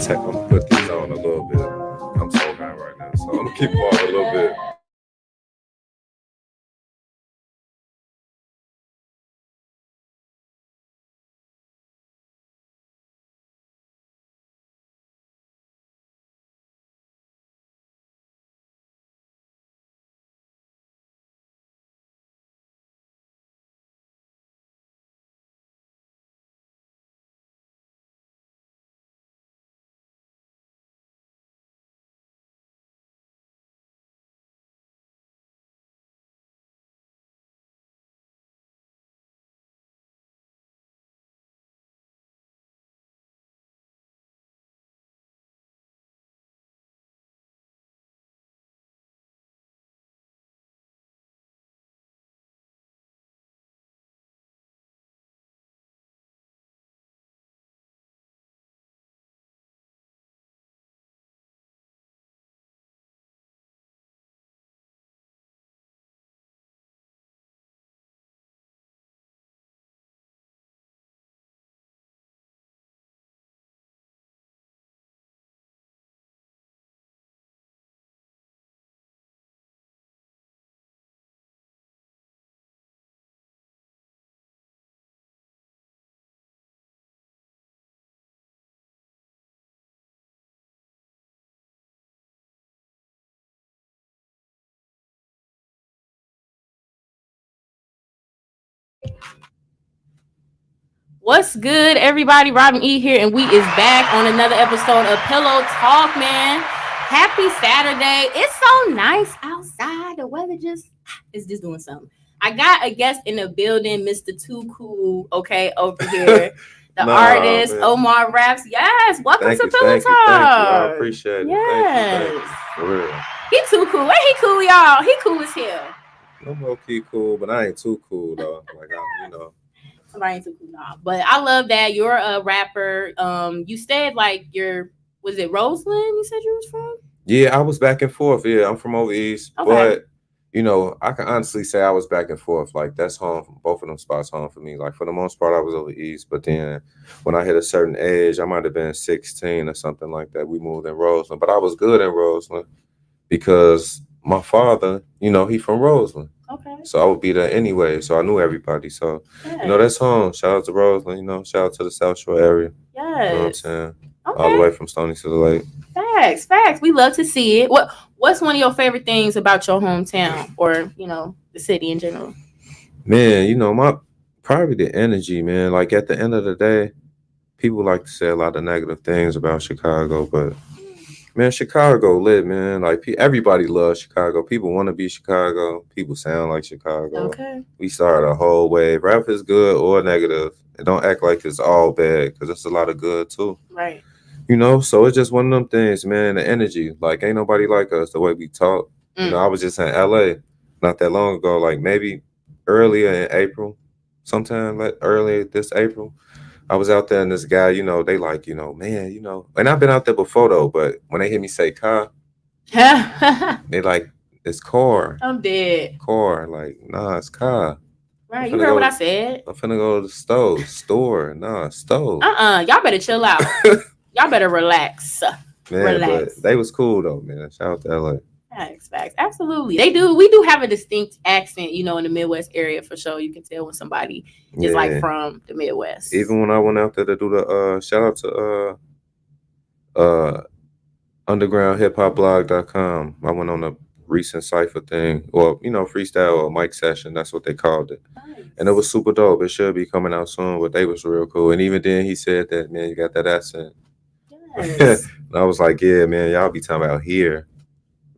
gonna put these on a little bit. I'm so high right now, so I'm gonna keep them on a little bit. What's good, everybody? Robin E here, and we is back on another episode of Pillow Talk, man. Happy Saturday. It's so nice outside. The weather is just doing something. I got a guest in the building, Mr. Too Cool, okay, over here. The artist, man. Omar Rapp. Yes, welcome to Pillow Talk. Thank you. I appreciate it. Yes. Thank you. For real. He too cool. Wait, he cool, y'all. He cool as hell. I'm low-key cool, but I ain't too cool, though. Like, Somebody ain't too cool now. But I love that you're a rapper. You said like was it Roseland? You said you was from? Yeah, I was back and forth. Yeah, I'm from over east, okay. But I can honestly say I was back and forth. Like that's home. Both of them spots home for me. Like for the most part, I was over east. But then when I hit a certain age, I might have been 16 or something like that. We moved in Roseland, but I was good in Roseland because my father, he from Roseland. Okay. So I would be there anyway. So I knew everybody. So, that's home. Shout out to Roseland, shout out to the South Shore area. Yes. You know what I'm saying? Okay. All the way from Stony to the Lake. Facts. We love to see it. What's one of your favorite things about your hometown or, the city in general? Man, probably the energy, man. Like at the end of the day, people like to say a lot of negative things about Chicago, but man, Chicago lit, man. Like everybody loves Chicago. People want to be Chicago. People sound like Chicago. Okay. We started a whole wave. Rap is good or negative. And don't act like it's all bad because there's a lot of good too. Right. So it's just one of them things, man. The energy, like ain't nobody like us. The way we talk. I was just in LA not that long ago, like maybe earlier in April, sometime like earlier this April. I was out there and this guy, they like, man, and I've been out there before though, but when they hear me say car, they like, it's car. I'm dead. Car, like, nah, it's car. Right, you heard what I said. I'm finna go to the store. Nah, stove. Y'all better chill out. Y'all better relax. Man, but they was cool though, man. Shout out to LA. Facts. Absolutely. They do. We do have a distinct accent, in the Midwest area for sure. You can tell when somebody is like from the Midwest. Even when I went out there to do the shout out to undergroundhiphopblog.com. I went on a recent cypher thing or freestyle or mic session. That's what they called it. Nice. And it was super dope. It should be coming out soon, but they was real cool. And even then he said that, man, you got that accent. Yes. And I was like, yeah, man, y'all be talking about here.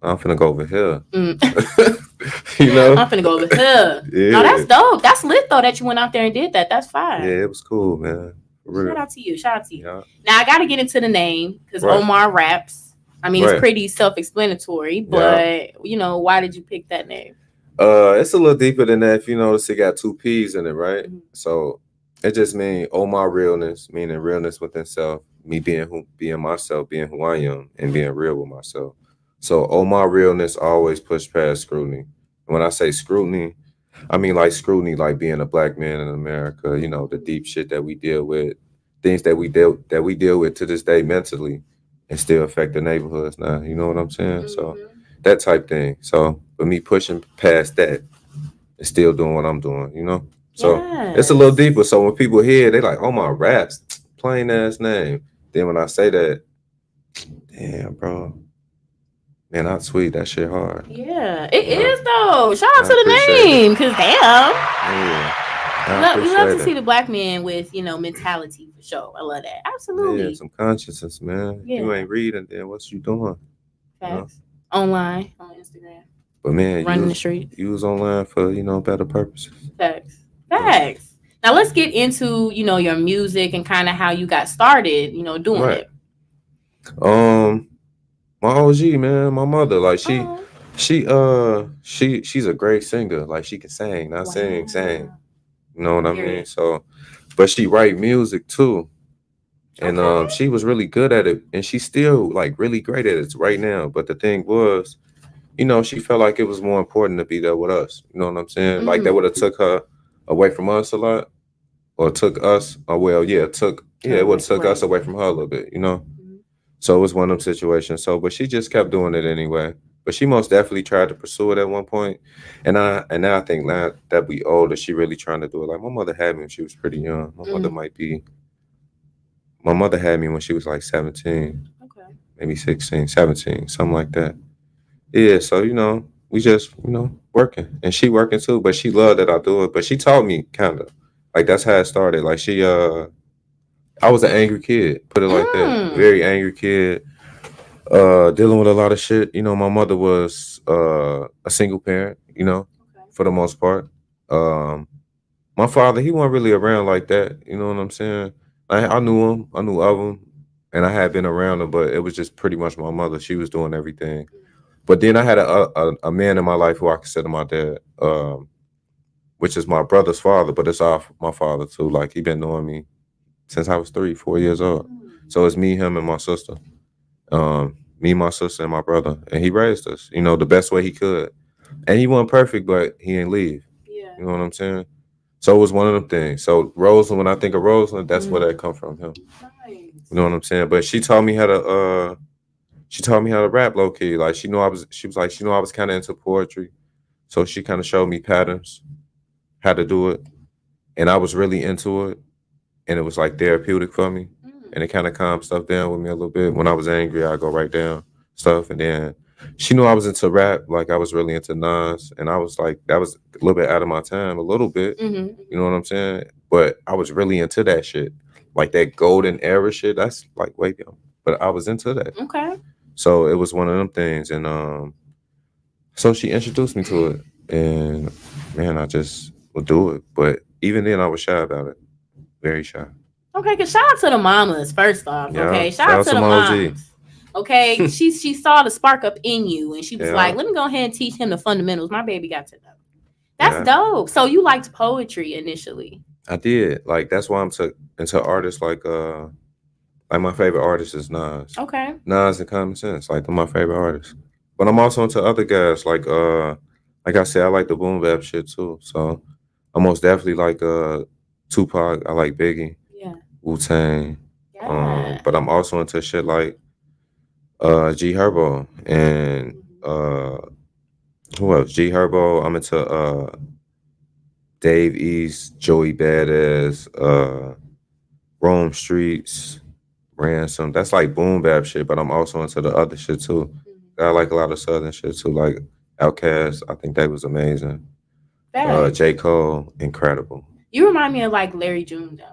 I'm finna go over here. I'm finna go over here. Yeah. No, that's dope. That's lit though that you went out there and did that. That's fine. Yeah, it was cool, man. Shout out to you. Yeah. Now I gotta get into the name because Omar Rapps. I mean, it's pretty self-explanatory, but why did you pick that name? It's a little deeper than that. If you notice, it got 2 P's in it, right? Mm-hmm. So it just means Omar realness, meaning realness within self. Me being myself, being who I am, and being real with myself. So Omar realness always pushed past scrutiny. When I say scrutiny, I mean like scrutiny, like being a black man in America. The deep shit that we deal with, things that we deal with to this day mentally. and still affect the neighborhoods now. You know what I'm saying? So that type thing. So but me pushing past that and still doing what I'm doing, you know? So it's a little deeper. So when people hear, they like, Omar Rapp's plain ass name. Then when I say that, damn, bro, man, I tweet that shit hard. Yeah, it is though. Shout out to the name, cause damn. Yeah. We love to see the black man with, you know, mentality for sure. I love that. Absolutely. Yeah, some consciousness, man. Yeah. You ain't reading, then what's you doing? Facts. You know? Online, on Instagram. But man, running the streets. Use online for, you know, better purposes. Facts. Facts. Now let's get into, you know, your music and kind of how you got started, you know, doing it. My OG, man, my mother, like she's a great singer. Like she can sing, not sing. You know what I mean? So, but she write music too. And she was really good at it, and she's still like really great at it right now. But the thing was, you know, she felt like it was more important to be there with us. You know what I'm saying? Like that would have took her away from us a lot, or took us. It would have took us away from her a little bit. You know. So it was one of them situations. So, but she just kept doing it anyway. But she most definitely tried to pursue it at one point. And now I think now that we older, she really trying to do it. Like my mother had me when she was pretty young. My mother had me when she was like 17, maybe 16, 17, something like that. Yeah, so, you know, we just, you know, working. And she working too, but she loved that I do it. But she taught me kind of. Like that's how it started. Like I was an angry kid, put it like that. Very angry kid. Dealing with a lot of shit. You know, my mother was a single parent, you know, for the most part. My father, he wasn't really around like that. You know what I'm saying? I knew him. I knew of him. And I had been around him, but it was just pretty much my mother. She was doing everything. But then I had a man in my life who I consider my dad, which is my brother's father, but it's my father too. Like he been knowing me since I was 3, 4 years old. So it's me, him, and my sister. Me, my sister, and my brother. And he raised us, you know, the best way he could. And he wasn't perfect, but he didn't leave. Yeah. You know what I'm saying? So it was one of them things. So Roseland, when I think of Roseland, that's where that come from, him. Nice. You know what I'm saying? But she taught me how to rap low key. Like she knew I was kind of into poetry. So she kind of showed me patterns, how to do it. And I was really into it. And it was like therapeutic for me. And it kind of calmed stuff down with me a little bit. When I was angry, I'd go write down stuff. And then she knew I was into rap. Like I was really into Nas. And I was like, that was a little bit out of my time, a little bit. You know what I'm saying? But I was really into that shit. Like that golden era shit. That's like way young. But I was into that. Okay. So it was one of them things. And so she introduced me to it. And man, I just would do it. But even then I was shy about it. Very shy. Okay, because shout out to the mamas, first off. Yeah, okay, shout out to the mamas. Okay, she saw the spark up in you, and she was like, "Let me go ahead and teach him the fundamentals." My baby got to know. That's dope. So you liked poetry initially? I did. Like that's why I'm into artists like my favorite artist is Nas. Okay. Nas and Common Sense, like they're my favorite artists. But I'm also into other guys like I said, I like the boom bap shit too. So I most definitely like Tupac. I like Biggie. Wu-Tang. But I'm also into shit like G Herbo and who else? G Herbo. I'm into Dave East, Joey Badass, Rome Streets, Ransom. That's like boom bap shit, but I'm also into the other shit too. I like a lot of southern shit too, like Outkast. I think that was amazing. J. Cole, incredible. You remind me of like Larry June though.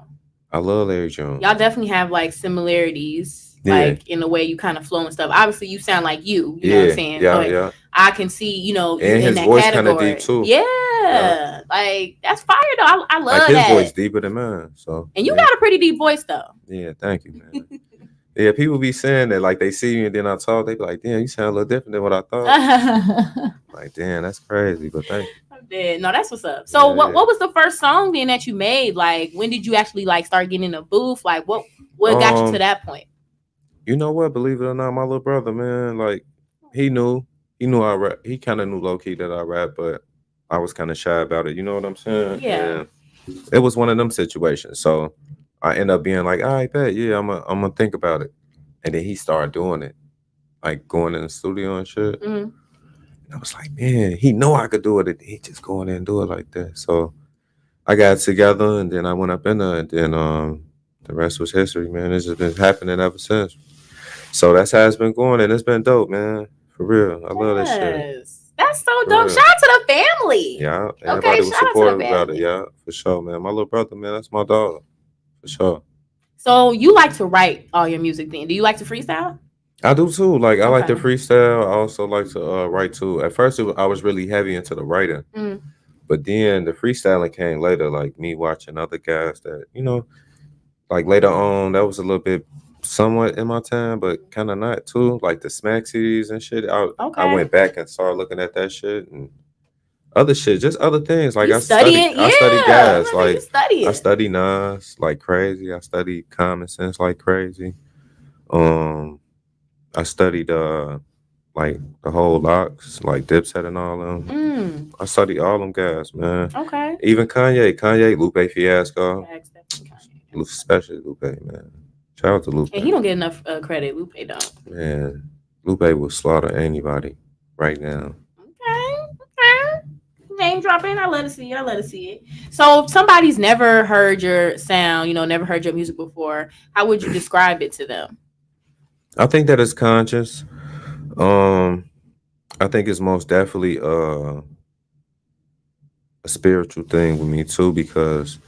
I love Larry June. Y'all definitely have like similarities, like in the way you kind of flow and stuff. Obviously, you sound like you know what I'm saying? Yeah. I can see, you know, and his voice kind of deep too. Yeah, like that's fire though. I love like his voice deeper than mine. So and you got a pretty deep voice though. Yeah, thank you, man. Yeah, people be saying that like they see me and then I talk, they be like, "Damn, you sound a little different than what I thought." Like, damn, that's crazy, but thank you. No, that's what's up. So what was the first song then that you made? Like when did you actually like start getting in a booth? Like what got you to that point? You know what? Believe it or not, my little brother, man, like he knew I rap. He kind of knew low key that I rap, but I was kind of shy about it. You know what I'm saying? Yeah. And it was one of them situations. So I end up being like, all right, bet, yeah, I'm gonna think about it. And then he started doing it, like going in the studio and shit. Mm-hmm. And I was like, man, he know I could do it. And he just go in there and do it like that. So I got it together, and then I went up in there, and then the rest was history, man. It's just been happening ever since. So that's how it's been going, and it's been dope, man. For real, I love that shit. Yes. That's so For dope. real. Shout out to the family. Yeah, Okay, everybody was shout out to the supportive about it. family. Yeah, for sure, man. My little brother, man, that's my dog, for sure. So you like to write all your music then? Do you like to freestyle? I do too. Like I like to Okay. freestyle. I also like to write too. At first, I was really heavy into the writing, Mm. but then the freestyling came later. Like me watching other guys that like later on, that was a little bit somewhat in my time, but kind of not too. Like the smack CDs and shit. I Okay. went back and started looking at that shit and other shit, just other things. Like You I studying? I study Yeah. guys. You Like study I it. study Nas like crazy. I study Common Sense like crazy. Um, I studied like the whole locks, like Dipset and all them. Mm. I study all them guys, man. Okay. Even Kanye, Lupe Fiasco, Facts, definitely Kanye. especially Lupe, man. Shout out to Lupe. And he don't get enough credit. Lupe don't. Man, Lupe will slaughter anybody right now. Okay. Name dropping. I let it see it. I let it see it. So if somebody's never heard your sound, never heard your music before, how would you describe it to them? I think that it's conscious. I think it's most definitely a spiritual thing with me too, because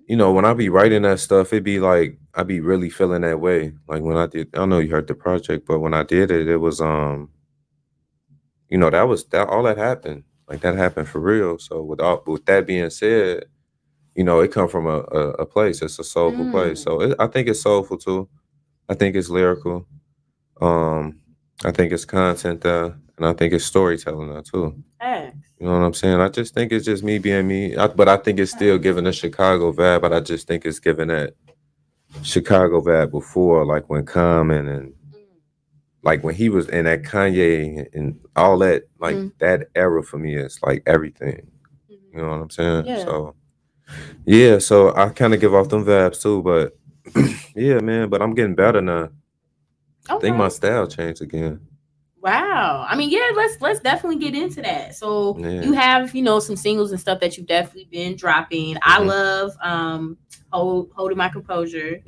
when I be writing that stuff, it be like I be really feeling that way. Like when I did, I don't know you heard the project, but when I did it, it was that was that all that happened. Like that happened for real. So with that being said, it come from a place. It's a soulful place. So I think it's soulful too. I think it's lyrical. Um, I think it's content there, and I think it's storytelling there too. Thanks. You know what I'm saying? I just think it's just me being me. But I think it's still giving a Chicago vibe. But I just think it's giving that Chicago vibe before, like when Common and like when he was in that Kanye and all that, like that era for me is like everything. You know what I'm saying? Yeah. So yeah, so I kind of give off them vibes too. But yeah, man. But I'm getting better now. I think my style changed again. Wow. I mean, yeah, let's definitely get into that. So you have, some singles and stuff that you've definitely been dropping. I love Holding My Composure.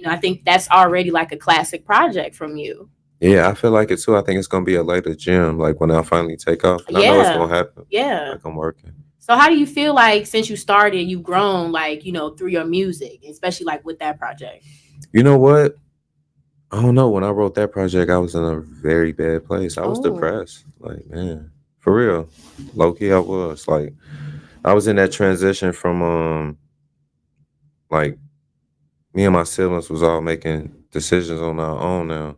I think that's already like a classic project from you. Yeah, I feel like it too. I think it's gonna be a later gym, like when I finally take off. And I know it's gonna happen. Yeah. Like I'm working. So how do you feel like since you started, you've grown like, through your music, especially like with that project? You know what? I don't know. When I wrote that project, I was in a very bad place. I was depressed. Like, man, for real. Low key, I was. Like, I was in that transition from like me and my siblings was all making decisions on our own now.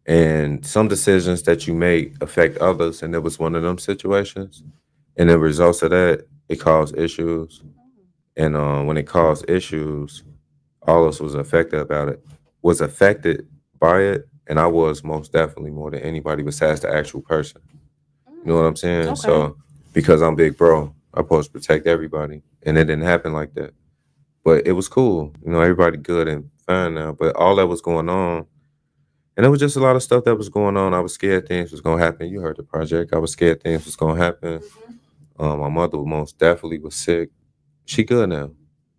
And some decisions that you make affect others, and it was one of them situations. And the results of that, it caused issues. And when it caused issues, all of us was affected by it, and I was most definitely more than anybody besides the actual person. You know what I'm saying? Okay. So because I'm big bro, I'm supposed to protect everybody, and it didn't happen like that. But it was cool. Everybody good and fine now. But all that was going on, and it was just a lot of stuff that was going on. I was scared things was gonna happen. You heard the project. I was scared things was gonna happen. My mother most definitely was sick. She good now,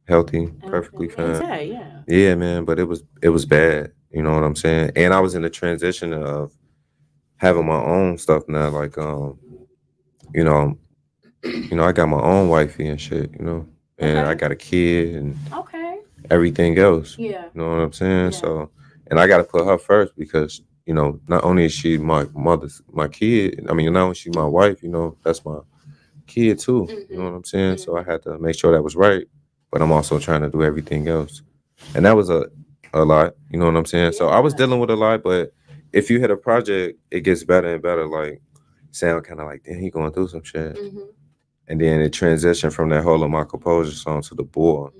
healthy, perfectly fine. Yeah, man. But it was bad. You know what I'm saying? And I was in the transition of having my own stuff now. Like I got my own wifey and shit. And I got a kid and everything else. Yeah. You know what I'm saying? So, and I got to put her first because not only is she my kid. I mean, not only she's my wife. That's my kid too. You know what I'm saying? So I had to make sure that was right. But I'm also trying to do everything else, and that was a lot. You know what I'm saying? So I was dealing with a lot. But if you hit a project, it gets better and better. Like sound kind of like, damn, he going through some shit. And then it transitioned from that Hold on My Composure song to the board.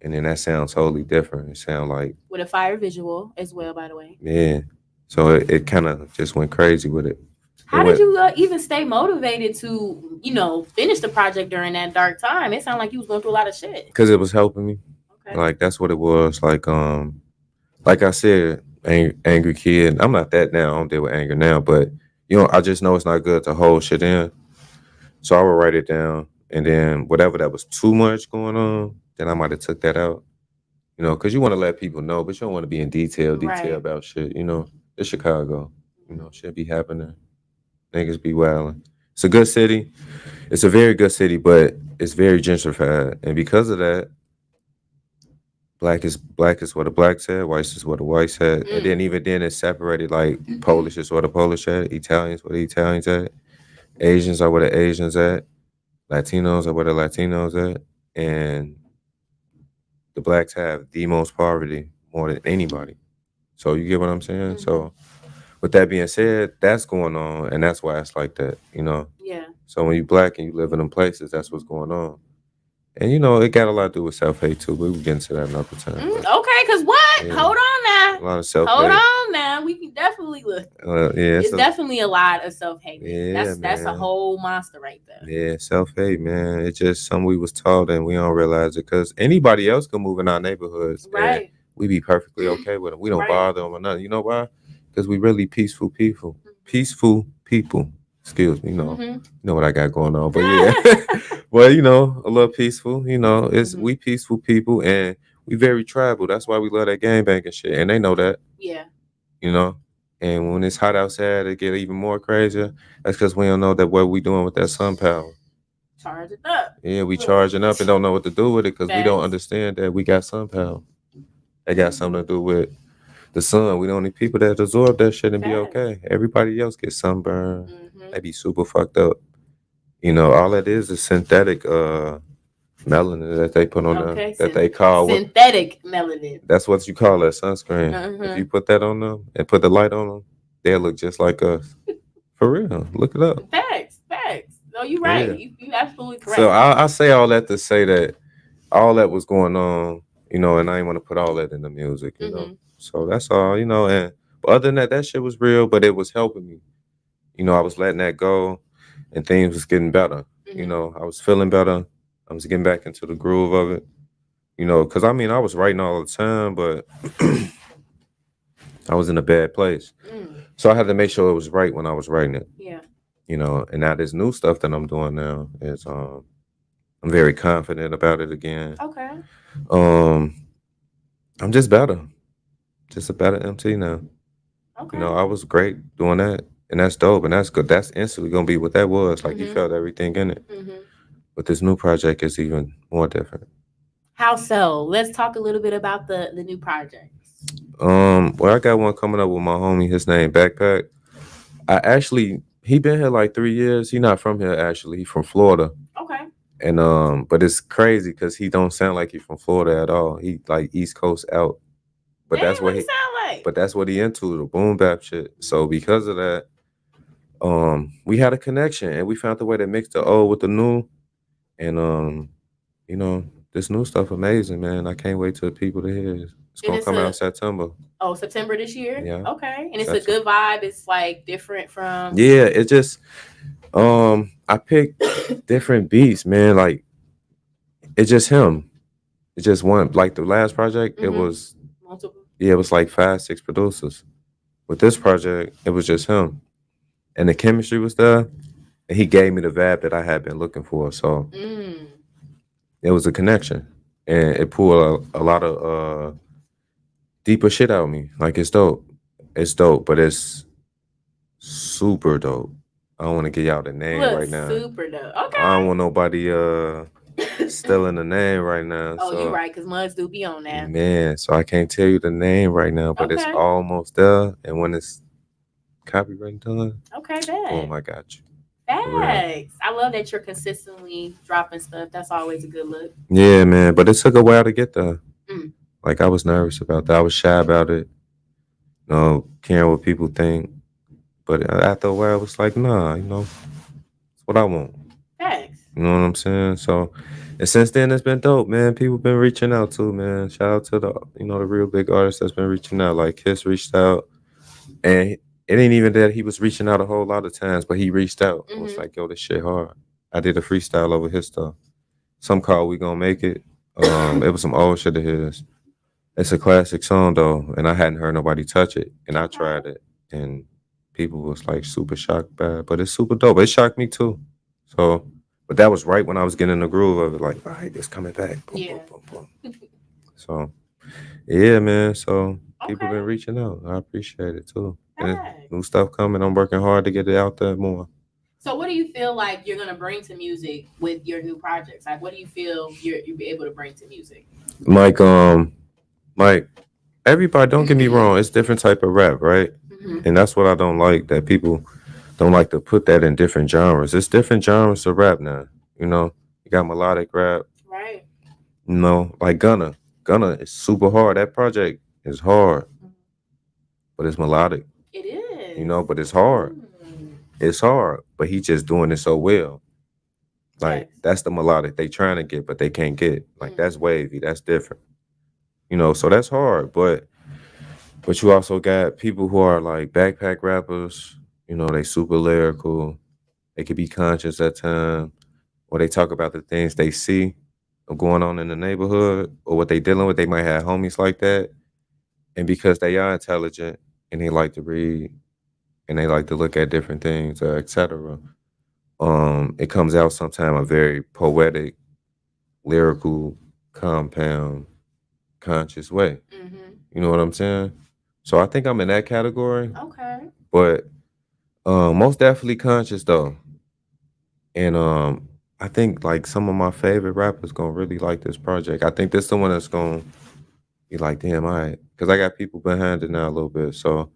And then that sounds totally different. It sounds like with a fire visual as well, by the way. Yeah. So it kind of just went crazy with it. How did you even stay motivated to, finish the project during that dark time? It sounded like you was going through a lot of shit. Because it was helping me. Okay. Like that's what it was. Like I said, angry kid. I'm not that now. I don't deal with anger now, but I just know it's not good to hold shit in. So I would write it down, and then whatever that was too much going on, then I might have took that out. Because you want to let people know, but you don't want to be in detail Right. about shit. It's Chicago. Shit be happening. Niggas be wilding. It's a good city. It's a very good city, but it's very gentrified, and because of that, black is what the blacks had, whites is what the whites had, and then even then it's separated like Polish is what the Polish had, Italians what the Italians had, Asians are where the Asians at, Latinos are where the Latinos at, and the blacks have the most poverty more than anybody. So you get what I'm saying? So with that being said, that's going on, and that's why it's like that. Yeah. So when you black and you live in them places, that's what's going on. And it got a lot to do with self-hate too, but we get into that another time. Okay, because what? Yeah. Hold on now. A lot of self-hate. Hold on now. We can definitely look. It's definitely a lot of self-hate. Yeah, that's a whole monster right there. Yeah, self-hate, man. It's just something we was taught and we don't realize it, because anybody else can move in our neighborhoods. Right. We be perfectly okay with them. We don't bother them or nothing. You know why? Because we really peaceful people. Peaceful people. Excuse me, you know what I got going on, but yeah. Well, a little peaceful, it's we peaceful people, and we very tribal. That's why we love that gangbang and shit, and they know that. Yeah. And when it's hot outside, it get even more crazier. That's because we don't know that what we doing with that sun power. Charging up. Yeah, we charging up and don't know what to do with it, because we don't understand that we got sun power. It got something to do with the sun. We don't need people that absorb that shit and be okay. Everybody else gets sunburned. They be super fucked up. All that is synthetic melanin that they put on them, that they call synthetic melanin. That's what you call that sunscreen. If you put that on them and put the light on them, they'll look just like us. For real, look it up. Facts. No, you're right. Yeah. You absolutely correct. So I say all that to say that all that was going on, and I ain't want to put all that in the music, So that's all, and but other than that, that shit was real, but it was helping me. I was letting that go, and things was getting better. I was feeling better. I was getting back into the groove of it. Because I was writing all the time, but I was in a bad place. So I had to make sure it was right when I was writing it. Yeah. And now this new stuff that I'm doing now is I'm very confident about it again. Okay. I'm just better. Just a better MC now. Okay. I was great doing that. And that's dope, and that's good. That's instantly gonna be what that was. Like you felt everything in it. But this new project is even more different. How so? Let's talk a little bit about the new projects. Well, I got one coming up with my homie. His name Backpack. He been here like 3 years. He not from here actually. He from Florida. Okay. And but it's crazy because he don't sound like he from Florida at all. He like East Coast out. But that's what he sound like. But that's what he into, the boom bap shit. So because of that, we had a connection, and we found the way to mix the old with the new. And this new stuff amazing, man. I can't wait till people to hear it. It's gonna come out in September. Oh, September this year? Yeah. Okay. And it's a good vibe. It's like different from. Yeah, it just I picked different beats, man. Like it's just him. It's just one. Like the last project, it was multiple. Yeah, it was like 5-6 producers. With this project, it was just him. And the chemistry was there, and he gave me the vibe that I had been looking for. So it was a connection, and it pulled a lot of deeper shit out of me. Like it's dope, but it's super dope. I don't want to give y'all the name right now. Super dope. Okay. I don't want nobody stealing the name right now. Oh, you're right, because Muds do be on that. Man, so I can't tell you the name right now, but it's almost there, and when it's copyright done. Okay, bad. Boom, I got you. Thanks. I love that you're consistently dropping stuff. That's always a good look. Yeah, man, but it took a while to get there. Like I was nervous about that. I was shy about it. Caring what people think. But after a while, it was like, nah, it's what I want. Thanks. You know what I'm saying? So, and since then, it's been dope, man. People been reaching out too, man. Shout out to the real big artists that's been reaching out. Like Kiss reached out, and it ain't even that he was reaching out a whole lot of times, but he reached out. It was like, yo, this shit hard. I did a freestyle over his stuff. Some called We Gonna Make It. It was some old shit of his. It's a classic song though, and I hadn't heard nobody touch it, and I Okay. tried it, and people was like super shocked by it, but it's super dope. It shocked me too. So, but that was right when I was getting in the groove of it, like, all right, it's coming back. Boom, boom, Yeah. boom, boom. So, yeah, man. So people been Okay. reaching out. I appreciate it too, and Thanks. new stuff coming. I'm working hard to get it out there more. So, what do you feel like you're gonna bring to music with your new projects? Like, what do you feel you'll be able to bring to music? Like, like everybody. Don't get me wrong. It's different type of rap, right? Mm-hmm. And that's what I don't like. That people don't like to put that in different genres. It's different genres of rap now. You know, you got melodic rap. Right. You know, like Gunna. Gunna is super hard. That project is hard, but it's melodic. It is. You know, but it's hard. Mm. It's hard, but he just doing it so well. Like Yes. that's the melodic they trying to get, but they can't get. Like that's Mm. wavy. That's different. You know, so that's hard. But you also got people who are like backpack rappers. You know, they super lyrical. They could be conscious at times, or they talk about the things they see going on in the neighborhood or what they dealing with. They might have homies like that, and because they are intelligent and they like to read and they like to look at different things, etc. It comes out sometimes a very poetic, lyrical, compound, conscious way. Mm-hmm. You know what I'm saying? So I think I'm in that category, Okay. but most definitely conscious though. And I think like some of my favorite rappers gonna really like this project. I think this the one that's gonna be like, damn, all right. Cause I got people behind it now a little bit. So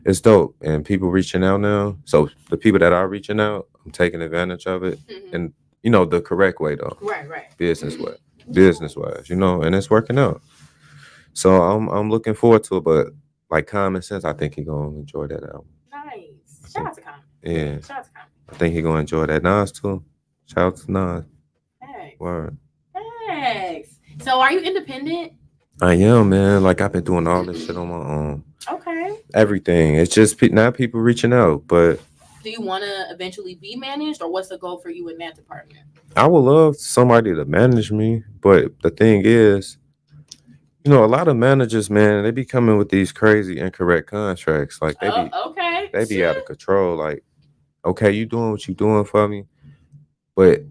it's dope. And people reaching out now. So the people that are reaching out, I'm taking advantage of it. Mm-hmm. And you know, the correct way though. Right. Right. Business way. Business wise, you know, and it's working out. So I'm looking forward to it, but like common sense, I think he gonna enjoy that album. I Nice. Shout think out to Common. yeah. Shout out to Common. I think he gonna enjoy that. Nas too. Shout out to Nas. Thanks. Word. Thanks. So, are you independent? I am, man. Like I've been doing all this shit on my own. Okay. Everything. It's just not people reaching out, but Do you want to eventually be managed, or what's the goal for you in that department? I would love somebody to manage me. But the thing is, you know, a lot of managers, man, they be coming with these crazy incorrect contracts. Like Okay. they be out of control. Like, okay, you doing what you doing for me, but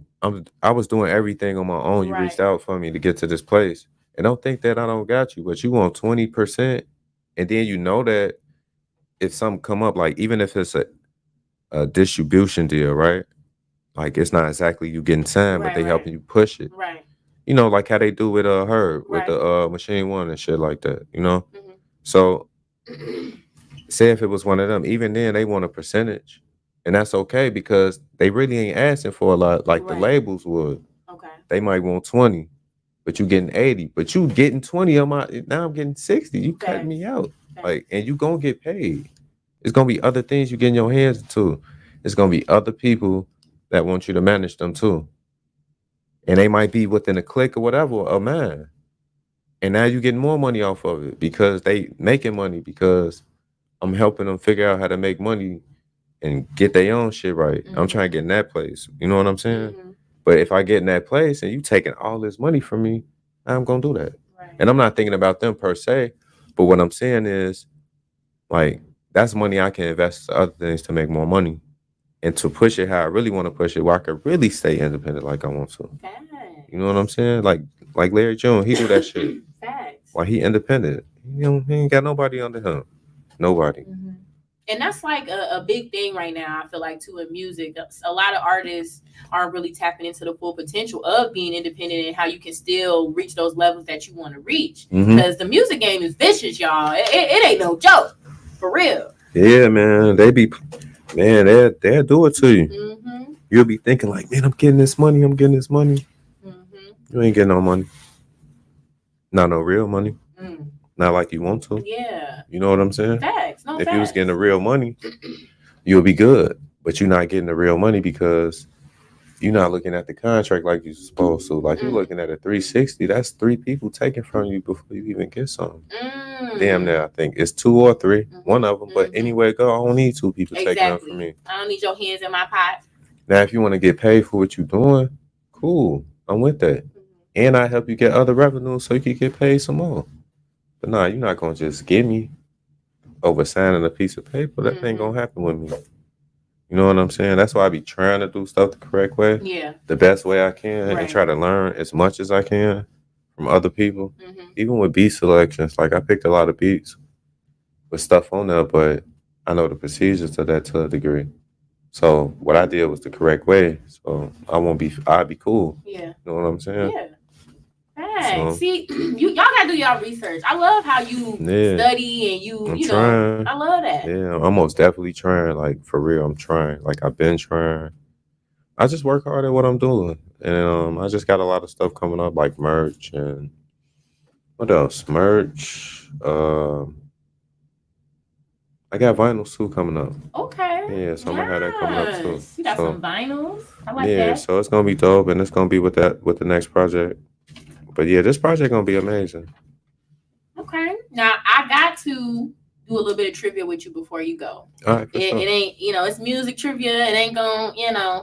I was doing everything on my own. You reached Right. out for me to get to this place. And don't think that I don't got you, but you want 20%. And then you know that if something come up, like even if it's a distribution deal, right? Like it's not exactly you getting signed, but Right. they Right. helping you push it. Right. You know, like how they do with her with Right. the machine one and shit like that, you know? Mm-hmm. So say if it was one of them, even then they want a percentage. And that's okay because they really ain't asking for a lot like the Right. labels would. Okay. They might want 20, but you getting 80. But you getting 20 on my now I'm getting 60. You cutting me out. Like, and you gonna get paid. It's gonna be other things you getting your hands into. It's gonna be other people that want you to manage them too. And they might be within a click or whatever of mine. And now you getting more money off of it because they making money because I'm helping them figure out how to make money and get their own shit right. I'm trying to get in that place. You know what I'm saying? Mm-hmm. But if I get in that place and you taking all this money from me, I'm gonna do that. Right. And I'm not thinking about them per se, but what I'm saying is like that's money I can invest to other things to make more money and to push it how I really want to push it, where I could really stay independent like I want to. Facts. You know what I'm saying? Like Larry June, he do that shit. Facts. Why he independent? You know, he ain't got nobody under him. Nobody. Mm-hmm. And that's like a big thing right now. I feel like too in music, a lot of artists aren't really tapping into the full potential of being independent and how you can still reach those levels that you want to reach. Because the music game is vicious, y'all. It ain't no joke, for real. Yeah, man. They'll do it to you. Mm-hmm. You'll be thinking like, man, I'm getting this money. Mm-hmm. You ain't getting no money. Not no real money. Mm. Not like you want to. Yeah. You know what I'm saying? Facts. No if facts. you was getting the real money, you'll be good. But you're not getting the real money because you're not looking at the contract like you're supposed to. Like you're looking at a 360. That's 3 people taking from you before you even get something. Damn near, I think it's 2 or 3, one of them. But anyway, go. I don't need 2 people taking up from me. I don't need your hands in my pot. Now, if you want to get paid for what you're doing, cool. I'm with that. And I help you get other revenue so you can get paid some more. But nah, you're not gonna just give me over signing a piece of paper. That ain't Mm-hmm. gonna happen with me. You know what I'm saying? That's why I be trying to do stuff the correct way, Yeah. the best way I can, and Right. try to learn as much as I can from other people. Mm-hmm. Even with beat selections, like I picked a lot of beats with stuff on there, but I know the procedures to that to a degree. So what I did was the correct way. So I'd be cool. Yeah. You know what I'm saying? Yeah. Hey, So, see, y'all gotta do y'all research. I love how you study and you know. trying. I love that. Yeah, I'm most definitely trying. Like for real, I'm trying. Like I've been trying. I just work hard at what I'm doing, and I just got a lot of stuff coming up, like merch and what else? Merch. I got vinyls too coming up. Okay. Yeah, so I'm gonna have that coming up too. You got some vinyls. I like that. Yeah, so it's gonna be dope, and it's gonna be with the next project. But yeah, this project gonna be amazing. Okay. Now I got to do a little bit of trivia with you before you go. All right, it ain't, it's music trivia. It ain't gonna,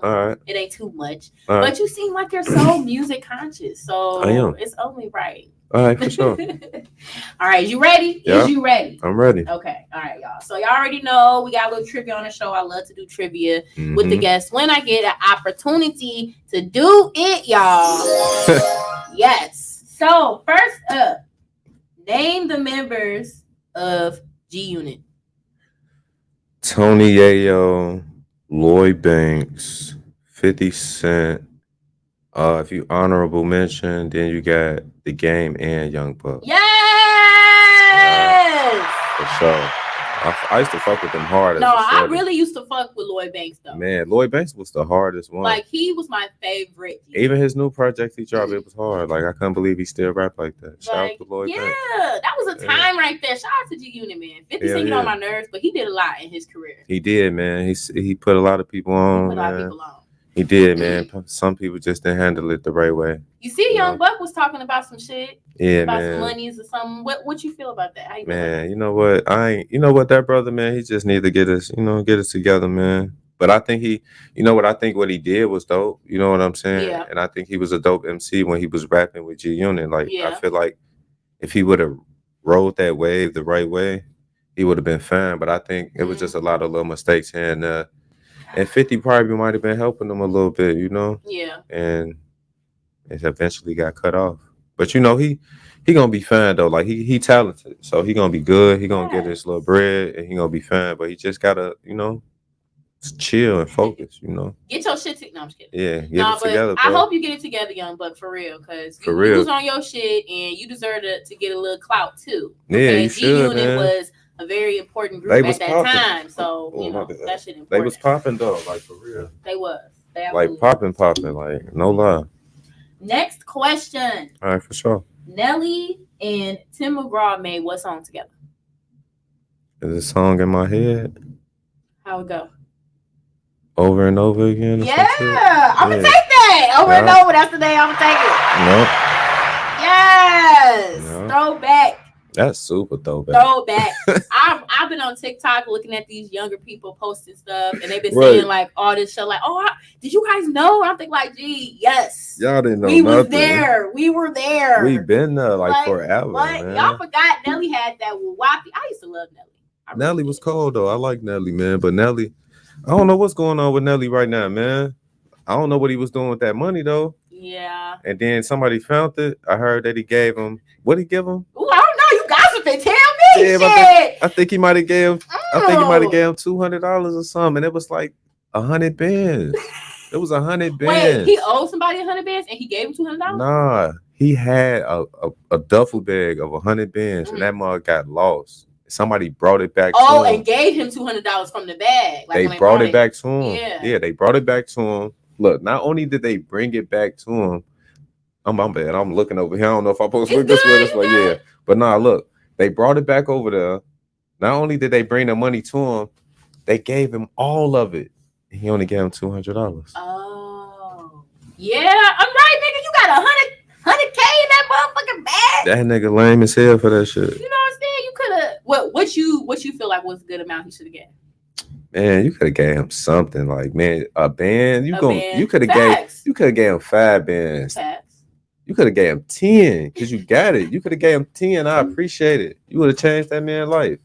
all right. It ain't too much. All right. But you seem like you're so music conscious, so I am. It's only right. All right, for sure. All right, you ready? Yeah. Is you ready? I'm ready. Okay. All right, y'all. So y'all already know we got a little trivia on the show. I love to do trivia with the guests when I get an opportunity to do it, y'all. Yes. So first up, name the members of G Unit. Tony Yayo, Lloyd Banks, 50 Cent. If you honorable mention, then you got The Game and Young Buck. Yes! For sure. I used to fuck with them hard. No, I really used to fuck with Lloyd Banks though. Man, Lloyd Banks was the hardest one. Like he was my favorite. Even his new project he dropped, it was hard. Like I couldn't believe he still rap like that. Shout out to Lloyd Banks. Yeah, that was a time right there. Shout out to G Unit, man. 50 Cent get on my nerves, but he did a lot in his career. He did, man. He put a lot of people on. He did, man. Some people just didn't handle it the right way. You see, Young Buck was talking about some shit. Yeah, about man. Some monies or something. What you feel about that? How you feel man, about that? You know what? That brother, man, he just need to get us together, man. But I think what he did was dope. You know what I'm saying? Yeah. And I think he was a dope MC when he was rapping with G Unit. Like I feel like if he would have rode that wave the right way, he would have been fine. But I think it was just a lot of little mistakes here and there. And 50 probably might have been helping him a little bit, Yeah. And it eventually got cut off. But he gonna be fine though. Like he talented, so he gonna be good. He gonna get his little bread, and he gonna be fine. But he just gotta, chill and focus. Get your shit together. No, I'm just kidding. Yeah, get it together. Bro. I hope you get it together, Young Buck, for real. Because you was on your shit, and you deserve to get a little clout too. Yeah, you should, G-Unit was a very important group at that time. So, that shit important. They was popping though, like for real. They was. Like popping, like no lie. Next question. All right, for sure. Nelly and Tim McGraw made what song together? Is a song in my head? How it go? Over and over again? Yeah, I'm gonna take that. Over and over, that's the day I'm gonna take it. Nope. Yes. Throwback. That's super throwback. I've been on TikTok looking at these younger people posting stuff, and they've been saying like all this shit, like, did you guys know? I'm thinking like, gee, yes. Y'all didn't know we nothing. Was there. We were there. We've been there like forever. Man. Y'all forgot Nelly had that with Wappy. I used to love Nelly. Nelly was cold though. I like Nelly, man. But Nelly, I don't know what's going on with Nelly right now, man. I don't know what he was doing with that money though. Yeah. And then somebody found it. I heard that he gave him. What he give him? Ooh, I don't know. You guys have to tell me. Yeah, I think he might have gave him. I think he might have gave him $200 or something. And it was like 100 bands. It was 100 bands. Wait, he owed somebody 100 bands and he gave him $200? Nah, he had a duffel bag of 100 bands, and that mug got lost. Somebody brought it back to him. And gave him $200 from the bag. Like they brought it back to him. Yeah, they brought it back to him. Look, not only did they bring it back to him, I'm bad. I'm looking over here. I don't know if I'm supposed to look this way. Yeah. But nah, look, they brought it back over there. Not only did they bring the money to him, they gave him all of it. He only gave him $200. Oh. Yeah, I'm right, nigga. You got 100K in that motherfucking bag. That nigga lame as hell for that shit. You know what I'm saying? You could have what you feel like was a good amount he should have given? Man, you could have gave him something like, man, a band. You could have gave him 5 bands. Facts. You could have gave him 10 because you got it. You could have gave him 10. I appreciate it. You would have changed that man's life.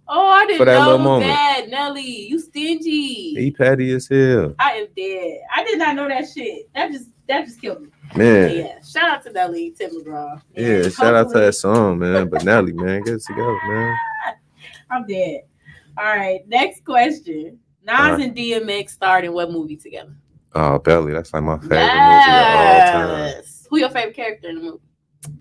Oh, I didn't For that little know moment. that. Nelly, you stingy. He petty as hell. I am dead. I did not know that shit. That just killed me. Man. But yeah, shout out to Nelly, Tim McGraw. Yeah, shout out to that song, man. But Nelly, man, get it together, man. I'm dead. All right, next question. Nas and DMX starred in what movie together? Oh, Belly. That's like my favorite movie of all time. Who your favorite character in the movie?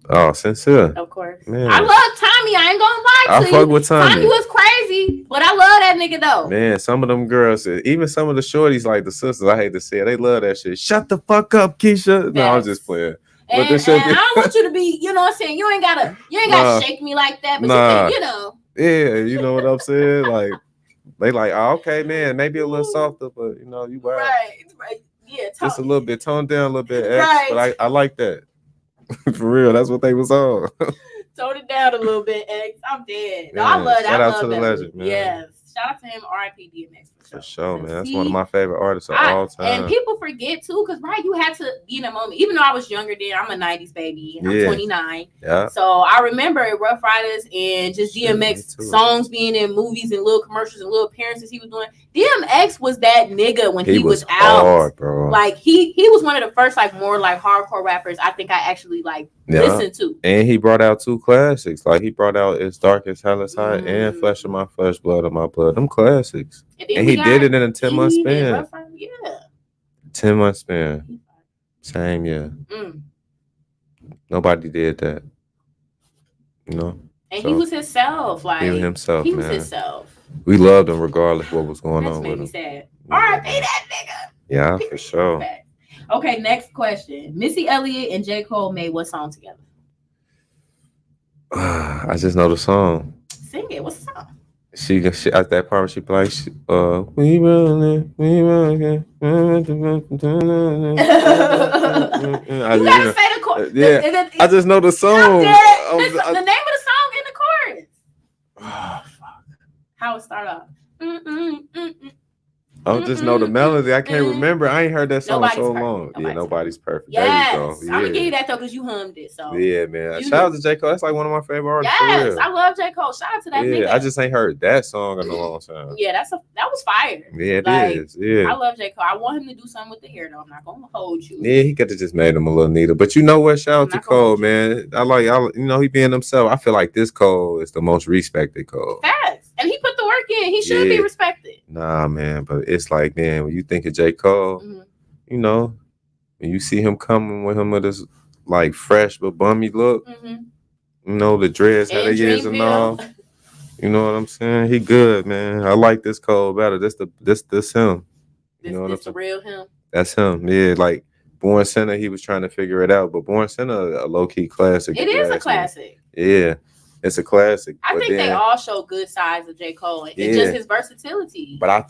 Oh, Sincere. Of course. Man. I love Tommy. I ain't gonna lie to you. I fuck with Tommy. Tommy was crazy, but I love that nigga though. Man, some of them girls, even some of the shorties, like the sisters, I hate to say it, they love that shit. Shut the fuck up, Keisha. No, I'm just playing. And I don't want you to be, you know what I'm saying? You ain't gotta shake me like that, but you know. Yeah, you know what I'm saying? Like, they like, oh, okay, man, maybe a little softer, but you know, you wild. Right. Yeah, just a little bit, toned down a little bit, but I like that. For real, that's what they was on. Tone it down a little bit, X. I'm dead. No, I love that. Shout out to the legend, man. Yes. Shout out to him, R.I.P. DMX. For sure, man. That's one of my favorite artists of all time. And people forget too, because you had to be in a moment. Even though I was younger then, I'm a 90s baby. I'm 29. Yeah. So I remember Rough Riders and just DMX songs being in movies and little commercials and little appearances he was doing. DMX was that nigga when he was out. Hard, bro. Like he was one of the first more hardcore rappers I think I actually listened to. And he brought out 2 classics. Like he brought out It's Dark as Hell is Hot and Flesh of My Flesh, Blood of My Blood. Them classics. And he did it in a 10-month span. 10-month span. Same year. Nobody did that. You know? And he was himself. He was himself, He was himself. We loved him regardless of what was going on with him. That's made me sad. R.I.P. that nigga. Yeah, for sure. Okay, next question. Missy Elliott and J. Cole made what song together? I just know the song. Sing it. What's the song? She at that part she plays we running. You gotta say the chorus. Yeah, I just know the song. The name of the song in the chorus. Oh, fuck. How it start off? I just know the melody. I can't remember. I ain't heard that song Nobody's so perfect. long. Nobody's perfect. Yes, there you go. Yeah. I'm gonna give you that though because you hummed it. So yeah, man. Shout out to J. Cole. That's like one of my favorite artists. Yes, I love J. Cole. Shout out to that nigga. I just ain't heard that song in a long time. Yeah, that was fire. Yeah, it is. Yeah, I love J. Cole. I want him to do something with the hair though. I'm not gonna hold you. Yeah, he could have just made him a little neater. But you know what? Shout out to Cole, man. He being himself. I feel like this Cole is the most respected Cole. Facts. And he put the work in. He should be respected. Nah, man. But it's like, man, when you think of J. Cole, you know, when you see him coming with him with his like fresh but bummy look, you know, the dreads had the years and all. You know what I'm saying? He good, man. I like this Cole better. This him. This the real him. That's him. Yeah, like Born Sinner, he was trying to figure it out, but Born Sinner, a low key classic. It is a classic. Yeah. It's a classic. I think they all show good sides of J. Cole and just his versatility. But I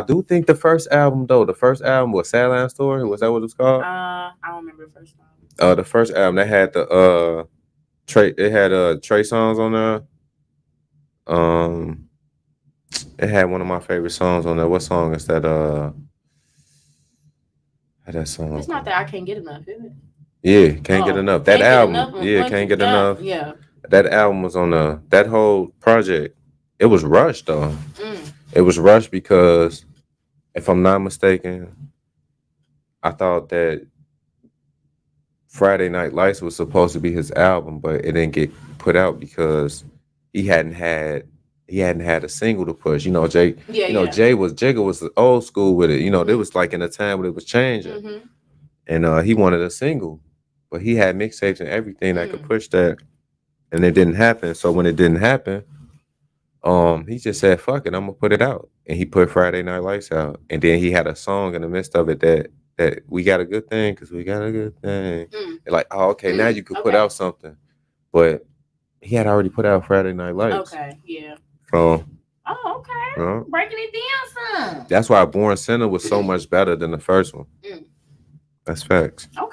do think the first album was Sadline Story. Was that what it was called? I don't remember the first one. The first album they had Trey songs on there. It had one of my favorite songs on there. What song is that? That song. It's not that I can't get enough, is it? Yeah, can't get enough. That album. Can't get enough. Yeah. That album was on that whole project. It was rushed though. It was rushed because, if I'm not mistaken, I thought that Friday Night Lights was supposed to be his album, but it didn't get put out because he hadn't had a single to push. You know, Jay. Yeah, Jigga was old school with it. You know, there was like in a time when it was changing, and he wanted a single, but he had mixtapes and everything that could push that. And it didn't happen. So when it didn't happen, he just said, fuck it, I'm gonna put it out. And he put Friday Night Lights out. And then he had a song in the midst of it that we got a good thing because we got a good thing. Like, oh, okay, now you could put out something. But he had already put out Friday Night Lights. Okay, yeah. So okay. Breaking it down some. That's why Born Sinner was so much better than the first one. That's facts. Okay.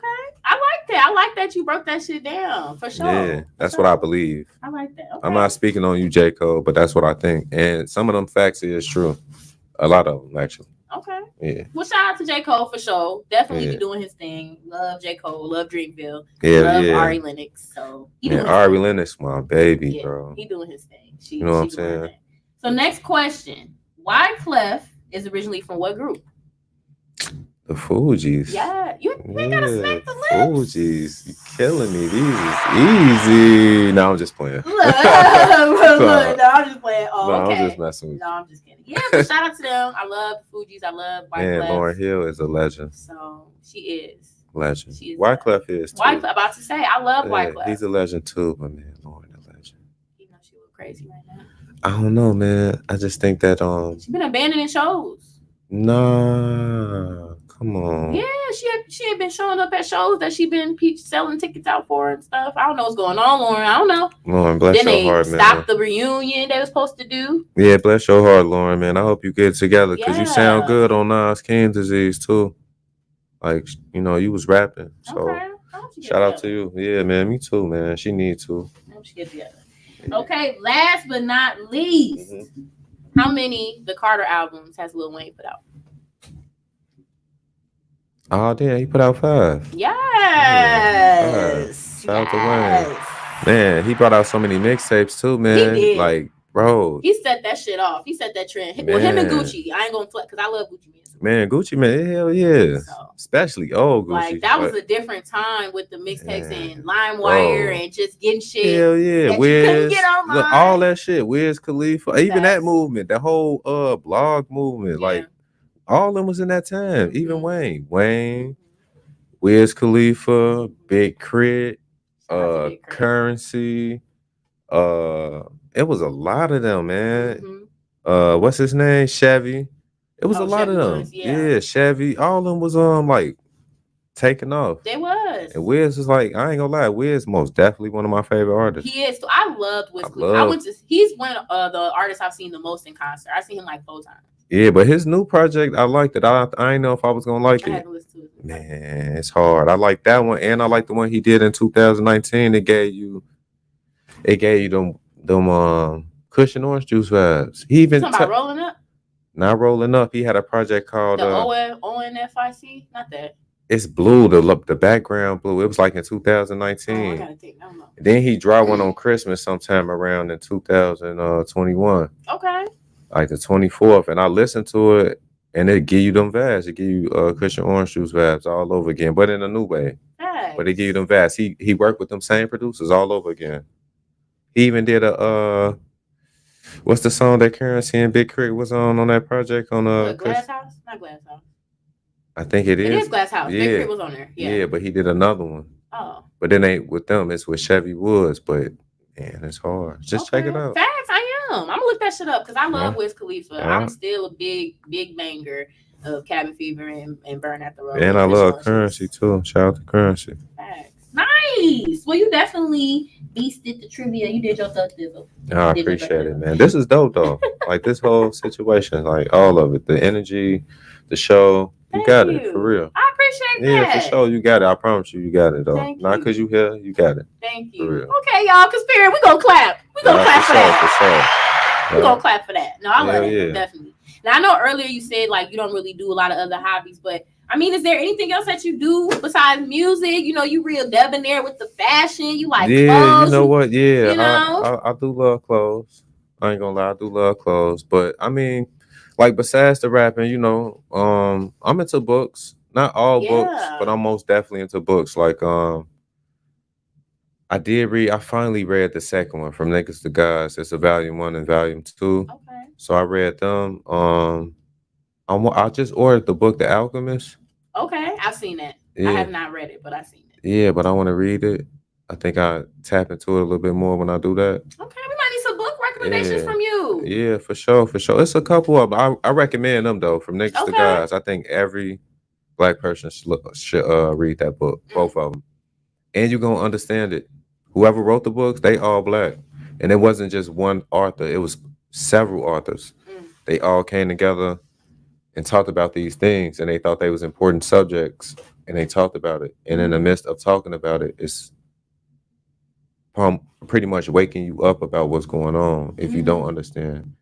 I like that you broke that shit down for sure. Yeah, that's what I believe. I like that. Okay. I'm not speaking on you, J. Cole, but that's what I think. And some of them facts is true. A lot of them, actually. Okay. Yeah. Well, shout out to J. Cole for sure. Definitely Yeah. be doing his thing. Love J. Cole. Love Dreamville. Yeah, love yeah. Ari Lennox. So he doing Man, his Ari thing. Lennox, my baby, Yeah, bro. he doing his thing. She You know what I'm she doing her saying? thing. So next question: Why Clef is originally from what group? The Fugees. Yeah, you ain't gotta smack the lips. Fugees. You killing me. These is easy. No, I'm just playing. Look, no, I'm just playing. Oh, No, okay. I'm just messing with you. No, I'm just kidding. Yeah, but shout out to them. I love the Fugees. I love Man, Wyclef. Lauryn Hill is a legend. So she is. Legend. She is. Wyclef is too. Wyclef, about to say, I love Yeah, Wyclef. he's a legend too, but man, Lauryn a legend. You know she look crazy right now. I don't know, man. I just think that She's been abandoning shows. Nah, come on. Yeah, she had been showing up at shows that she been selling tickets out for and stuff. I don't know what's going on, Lauren. I don't know. Lauren, bless then your they heart, man. stopped the reunion they were supposed to do. Yeah, bless your heart, Lauren, man. I hope you get it together because you sound Yeah. good on Nas King Disease too. Like, you know, you was rapping. So Okay. I hope she get shout out to together. you. Yeah, man, me too, man. She needs to. I hope she get together. Okay, last but not least, how many the Carter albums has Lil Wayne put out? Oh, damn, he put out 5. Yes. Shout out to Wayne. Man, he brought out so many mixtapes too, man. He did. Like, bro. He set that shit off. He set that trend. Well, him and Gucci. I ain't gonna flex because I love Gucci music. Man, Gucci, man, hell yeah. So, especially old Gucci. Like, that was a different time with the mixtapes and LimeWire and just getting shit. Hell yeah. That Wiz, you couldn't get online. all that shit. Wiz Khalifa. Even that movement, the whole blog movement. Yeah. Like, all of them was in that time. Even Wayne, Wiz Khalifa, Big Crit, Currency. It was a lot of them, man. What's his name? Chevy. It was a lot of them. Yeah, Chevy. All of them was like taking off. They was. And Wiz was like, I ain't gonna lie, Wiz most definitely one of my favorite artists. He is. So I loved Wiz Khalifa. He's one of the artists I've seen the most in concert. I've seen him like 4 times. Yeah, but his new project, I liked it. I didn't know if I was gonna like it. Man, it's hard. I like that one, and I like the one he did in 2019. It gave you them cushion orange juice vibes. He even talking about Rolling Up. Not Rolling Up. He had a project called the ONFIC. Not that. It's blue. The background blue. It was like in 2019. I gotta think. I don't know. Then he dropped one on Christmas sometime around in 2021. Okay. Like the 24th, and I listened to it, and it give you them vibes. It give you cushion orange juice vibes all over again, but in a new way. Nice. But it give you them vibes. He worked with them same producers all over again. He even did a what's the song that Currency and Big Crit was on that project on Glass House? Not Glass House. I think it is. It is Glass House. Yeah. Big Crit was on there. Yeah, but he did another one. Oh. But it ain't with them. It's with Chevy Woods. But man, it's hard. Just check it out. Facts, I am. I'm gonna look that shit up because I love Wiz Khalifa. I'm still a big banger of Cabin Fever and Burn at the Road. And I love Currency too. Shout out to Currency. Facts. Nice. Well, you definitely beasted the trivia. You did your stuff, Dizzle. I appreciate it, man. This is dope though. Like this whole situation, like all of it, the energy, the show. You got it for real. I appreciate that. Yeah, for sure. You got it. I promise you, you got it though. Not because you here, you got it. Thank you. Okay, y'all. Conspiracy. We gonna clap. We gonna clap for that. For sure. We gonna clap for that. No, I love it. Definitely. Now I know earlier you said like you don't really do a lot of other hobbies, but I mean, is there anything else that you do besides music? You know, you real debonair with the fashion. You like clothes. You know what? Yeah, you know? I do love clothes. I ain't gonna lie, I do love clothes. But I mean, like besides the rapping, you know, I'm into books. Not all books, but I'm most definitely into books. Like I finally read the second one, From Niggas to Gods. It's a volume 1 and volume 2. Okay. So I read them. I just ordered the book, The Alchemist. Okay, I've seen that. Yeah. I have not read it, but I've seen it. Yeah, but I want to read it. I think I tap into it a little bit more when I do that. Okay, we might need some book recommendations from you. Yeah, for sure. It's a couple of them. I recommend them though, From Niggas to Gods. I think every Black person should read that book, both of them. And you're going to understand it. Whoever wrote the books, they all Black. And it wasn't just one author. It was several authors. They all came together and talked about these things, and they thought they was important subjects, and they talked about it. And in the midst of talking about it, it's pretty much waking you up about what's going on if you don't understand.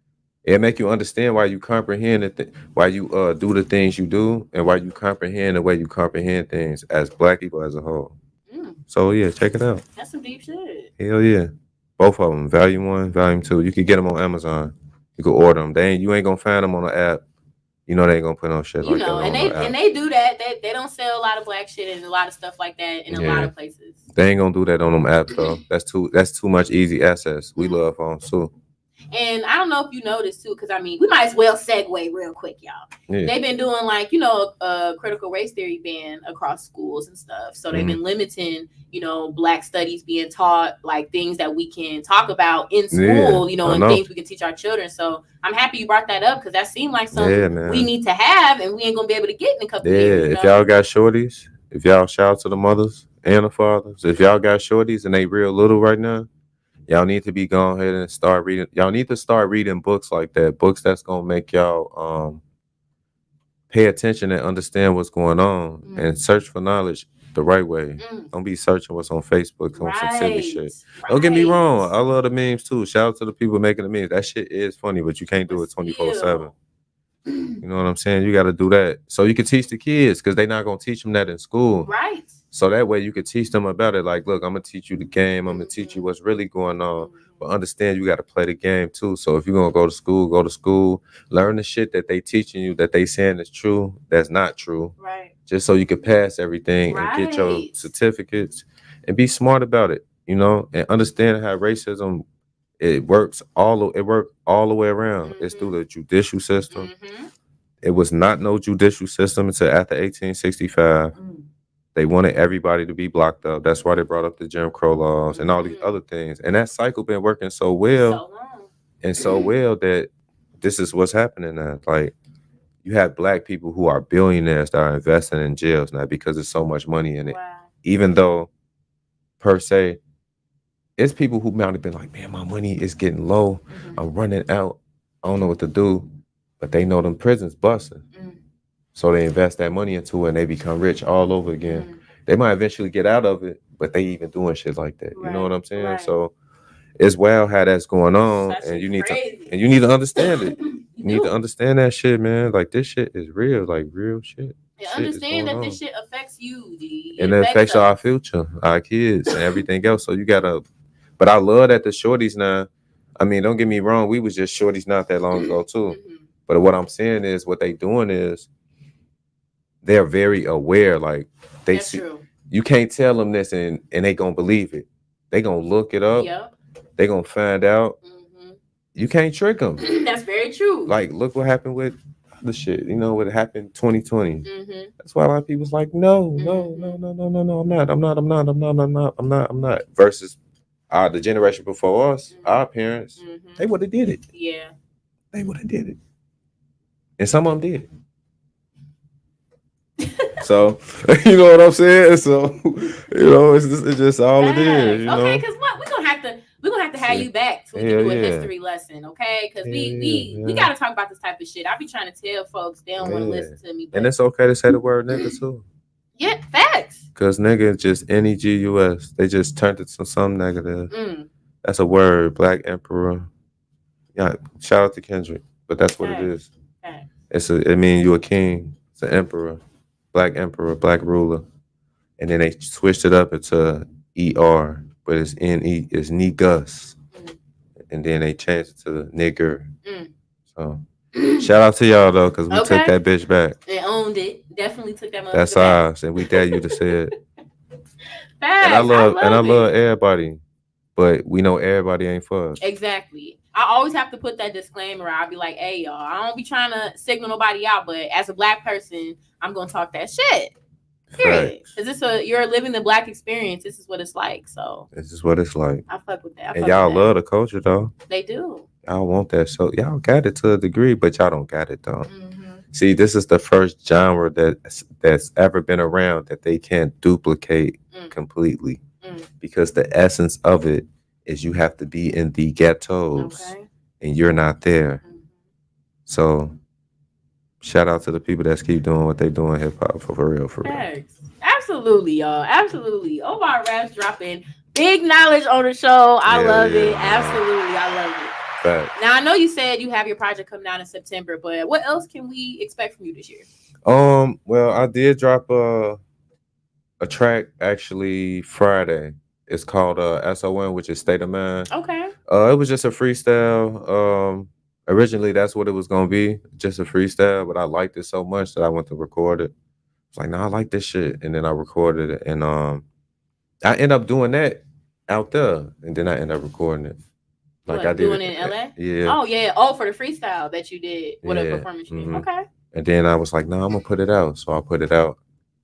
It make you understand why you comprehend why you do the things you do, and why you comprehend the way you comprehend things as Black people as a whole. So yeah, check it out. That's some deep shit. Hell yeah, both of them, Volume 1, Volume 2. You can get them on Amazon. You can order them. You ain't gonna find them on the app. You know they ain't gonna put no shit You like that know, on and the app. they do that. They don't sell a lot of Black shit and a lot of stuff like that in a lot of places. They ain't gonna do that on them apps though. That's too much easy access. We love phones too. And I don't know if you noticed too, because I mean, we might as well segue real quick, y'all. Yeah. They've been doing like, you know, critical race theory ban across schools and stuff. So they've been limiting, you know, Black studies being taught, like things that we can talk about in school, you know, and things we can teach our children. So I'm happy you brought that up, because that seemed like something we need to have, and we ain't gonna be able to get in a couple years. Yeah, if y'all got shorties, if y'all shout out to the mothers and the fathers, if y'all got shorties and they real little right now, y'all need to be going ahead and start reading. Y'all need to start reading books like that. Books that's gonna make y'all pay attention and understand what's going on and search for knowledge the right way. Don't be searching what's on Facebook on some silly shit. Don't get me wrong. I love the memes too. Shout out to the people making the memes. That shit is funny, but you can't do it 24/7. You know what I'm saying? You got to do that so you can teach the kids, because they're not gonna teach them that in school. Right. So that way you could teach them about it. Like, look, I'm gonna teach you the game. I'm gonna teach you what's really going on. But understand you got to play the game too. So if you're gonna go to school, learn the shit that they teaching you that they saying is true, that's not true. Right. Just so you can pass everything and get your certificates and be smart about it, you know, and understand how racism it works all the way around. It's through the judicial system. It was not no judicial system until after 1865. They wanted everybody to be blocked up. That's why they brought up the Jim Crow laws and all these other things. And that cycle been working so well that this is what's happening now. Like, you have Black people who are billionaires that are investing in jails now because there's so much money in it. Wow. Even though, per se, it's people who might have been like, man, my money is getting low. I'm running out. I don't know what to do. But they know them prisons busting. So they invest that money into it and they become rich all over again. They might eventually get out of it, but they even doing shit like that. You know what I'm saying? So it's wild how that's going on, and you need to understand it. You need to understand that shit, man. Like, this shit is real, like real shit. Yeah, understand that this shit affects you, D. And it affects our future, our kids, and everything else. So you gotta. But I love that the shorties now. I mean, don't get me wrong. We was just shorties not that long ago too. But what I'm saying is, what they doing is, they're very aware. Like, they see. True. You can't tell them this and they gonna believe it. They gonna look it up. Yep. They gonna find out. You can't trick them. That's very true. Like, look what happened with the shit. You know what happened 2020. That's why a lot of people's like, no, I'm not. Versus the generation before us, our parents, they would have did it. Yeah, they would have did it, and some of them did. So, you know what I'm saying? So, you know, it's just all it is. You know? Because what we're gonna have to have you back so we can do a history lesson, okay? Because we gotta talk about this type of shit. I be trying to tell folks they don't want to listen to me, and it's okay to say the word nigga too. Yeah, facts. Because nigga just NEGUS. They just turned it to some negative. That's a word. Black Emperor. Yeah, shout out to Kendrick, but that's what it is. It means you a king. It's an emperor. Black emperor, black ruler, and then they switched it up into ER, but it's NE, it's negus, and then they changed it to nigger. So shout out to y'all though, because we took that bitch back. They owned it. Definitely took that. That's ours, and we dare you to say it. Facts, and I love everybody, but we know everybody ain't for us. Exactly. I always have to put that disclaimer. I'll be like, hey, y'all, I don't be trying to signal nobody out, but as a Black person, I'm going to talk that shit. Period. Is you're living the Black experience. This is what it's like. So this is what it's like. I fuck with that. And y'all love the culture though. They do. Y'all want that. So y'all got it to a degree, but y'all don't got it though. See, this is the first genre that's ever been around that they can't duplicate completely. Because the essence of it is you have to be in the ghettos and you're not there. So shout out to the people that keep doing what they doing hip hop for real. Absolutely, y'all. Absolutely. Omar Rapp's dropping big knowledge on the show. I love it. Absolutely. I love it. Facts. Now I know you said you have your project coming out in September, but what else can we expect from you this year? Well, I did drop a track actually Friday. It's called SON, which is State of Mind. Okay. It was just a freestyle. Originally that's what it was gonna be, just a freestyle, but I liked it so much that I went to record it. It's like, nah, I like this shit. And then I recorded it. And I end up doing that out there. And then I end up recording it. Like I did doing it in LA? Yeah. Oh yeah. Oh, for the freestyle that you did. What a performance you did. Okay. And then I was like, no, I'm gonna put it out. So I put it out.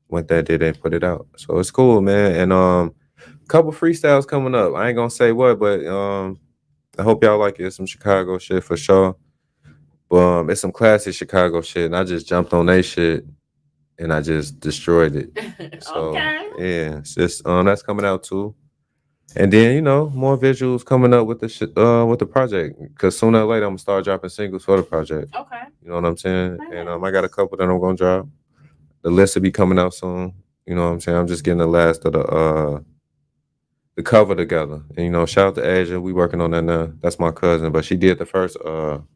Went there, did it, put it out. So it's cool, man. And a couple freestyles coming up. I ain't gonna say what, but I hope y'all like it. It's some Chicago shit for sure. But it's some classic Chicago shit. And I just jumped on that shit and I just destroyed it. So yeah, it's just that's coming out too. And then, you know, more visuals coming up with the project. Cause sooner or later I'm gonna start dropping singles for the project. Okay. You know what I'm saying? Nice. And I got a couple that I'm gonna drop. The list will be coming out soon. You know what I'm saying? I'm just getting the last of the cover together. And you know, shout out to Asia. We working on that now. That's my cousin, but she did the first album